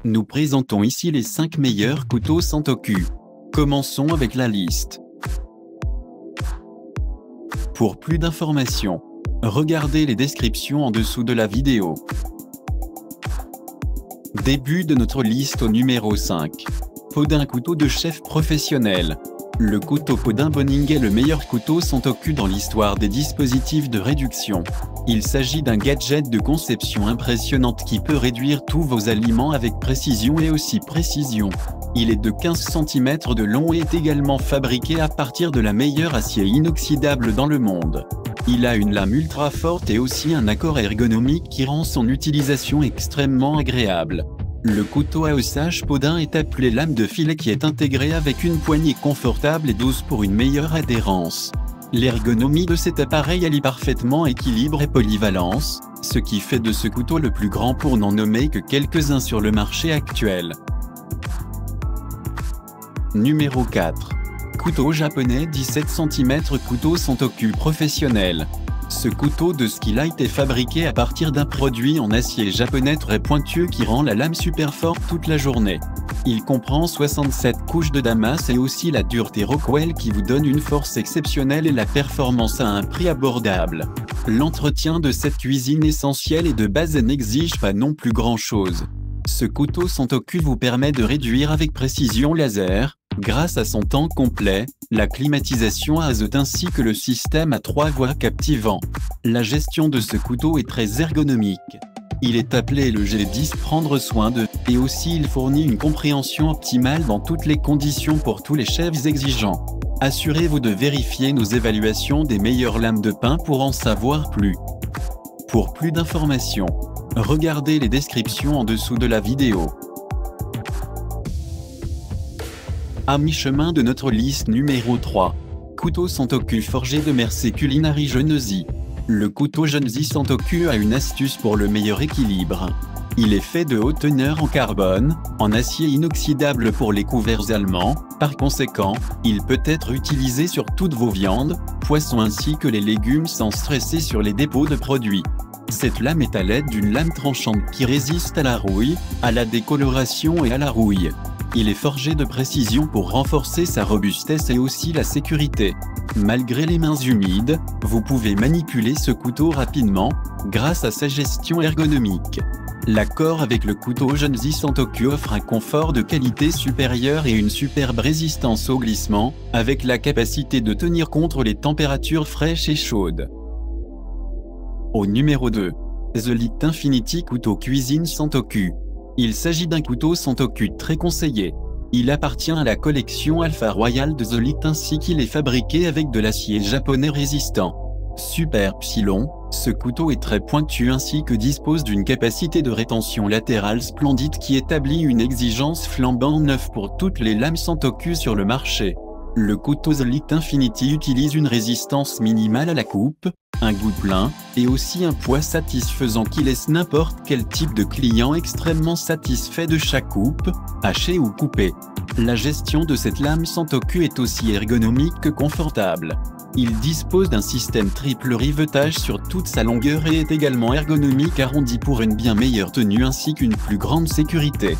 Nous présentons ici les 5 meilleurs couteaux Santoku. Commençons avec la liste. Pour plus d'informations, regardez les descriptions en dessous de la vidéo. Début de notre liste au numéro 5. Podin couteau de chef professionnel. Le couteau Podin Boning est le meilleur couteau Santoku dans l'histoire des dispositifs de réduction. Il s'agit d'un gadget de conception impressionnante qui peut réduire tous vos aliments avec précision et aussi précision. Il est de 15 cm de long et est également fabriqué à partir de la meilleure acier inoxydable dans le monde. Il a une lame ultra forte et aussi un accord ergonomique qui rend son utilisation extrêmement agréable. Le couteau à ossage Podin est appelé lame de filet qui est intégré avec une poignée confortable et douce pour une meilleure adhérence. L'ergonomie de cet appareil allie parfaitement équilibre et polyvalence, ce qui fait de ce couteau le plus grand pour n'en nommer que quelques-uns sur le marché actuel. Numéro 4. Couteau japonais 17 cm couteau Santoku professionnel. Ce couteau de Skilight est fabriqué à partir d'un produit en acier japonais très pointueux qui rend la lame super forte toute la journée. Il comprend 67 couches de damas et aussi la dureté Rockwell qui vous donne une force exceptionnelle et la performance à un prix abordable. L'entretien de cette cuisine essentielle et de base n'exige pas non plus grand-chose. Ce couteau Santoku vous permet de réduire avec précision laser, grâce à son temps complet, la climatisation à azote ainsi que le système à 3 voies captivant. La gestion de ce couteau est très ergonomique. Il est appelé le G10 prendre soin de, et aussi il fournit une compréhension optimale dans toutes les conditions pour tous les chefs exigeants. Assurez-vous de vérifier nos évaluations des meilleures lames de pain pour en savoir plus. Pour plus d'informations, regardez les descriptions en dessous de la vidéo. À mi-chemin de notre liste numéro 3. Couteau Santoku forgé de Mercé Culinary Genesi. Le couteau Genesi Santoku a une astuce pour le meilleur équilibre. Il est fait de haute teneur en carbone, en acier inoxydable pour les couverts allemands, par conséquent, il peut être utilisé sur toutes vos viandes, poissons ainsi que les légumes sans stresser sur les dépôts de produits. Cette lame est à l'aide d'une lame tranchante qui résiste à la rouille, à la décoloration et à la rouille. Il est forgé de précision pour renforcer sa robustesse et aussi la sécurité. Malgré les mains humides, vous pouvez manipuler ce couteau rapidement, grâce à sa gestion ergonomique. L'accord avec le couteau Genesi Santoku offre un confort de qualité supérieure et une superbe résistance au glissement, avec la capacité de tenir contre les températures fraîches et chaudes. Au numéro 2. The Light Infinity couteau cuisine Santoku. Il s'agit d'un couteau Santoku très conseillé. Il appartient à la collection Alpha Royal de The Light ainsi qu'il est fabriqué avec de l'acier japonais résistant. Superbe pilon, ce couteau est très pointu ainsi que dispose d'une capacité de rétention latérale splendide qui établit une exigence flambant neuve pour toutes les lames Santoku sur le marché. Le couteau The Light Infinity utilise une résistance minimale à la coupe, un goût plein, et aussi un poids satisfaisant qui laisse n'importe quel type de client extrêmement satisfait de chaque coupe, hachée ou coupée. La gestion de cette lame Santoku est aussi ergonomique que confortable. Il dispose d'un système triple rivetage sur toute sa longueur et est également ergonomique arrondi pour une bien meilleure tenue ainsi qu'une plus grande sécurité.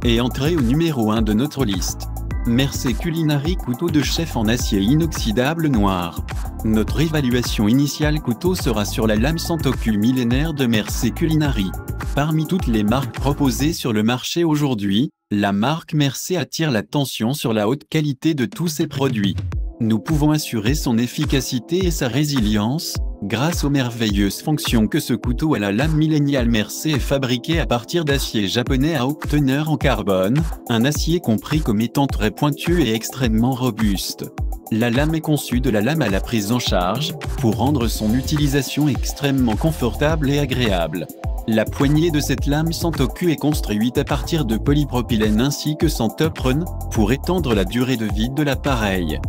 Et entrez au numéro 1 de notre liste. Mercé Culinary couteau de chef en acier inoxydable noir. Notre évaluation initiale couteau sera sur la lame Santoku millénaire de Mercé Culinary. Parmi toutes les marques proposées sur le marché aujourd'hui, la marque Mercé attire l'attention sur la haute qualité de tous ses produits. Nous pouvons assurer son efficacité et sa résilience, grâce aux merveilleuses fonctions que ce couteau à la lame milléniale Mercé est fabriqué à partir d'acier japonais à haute teneur en carbone, un acier compris comme étant très pointu et extrêmement robuste. La lame est conçue de la lame à la prise en charge, pour rendre son utilisation extrêmement confortable et agréable. La poignée de cette lame Santoku est construite à partir de polypropylène ainsi que sans top run, pour étendre la durée de vie de l'appareil.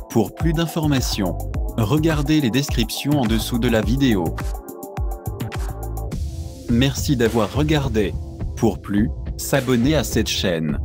Pour plus d'informations, regardez les descriptions en dessous de la vidéo. Merci d'avoir regardé. Pour plus, s'abonner à cette chaîne.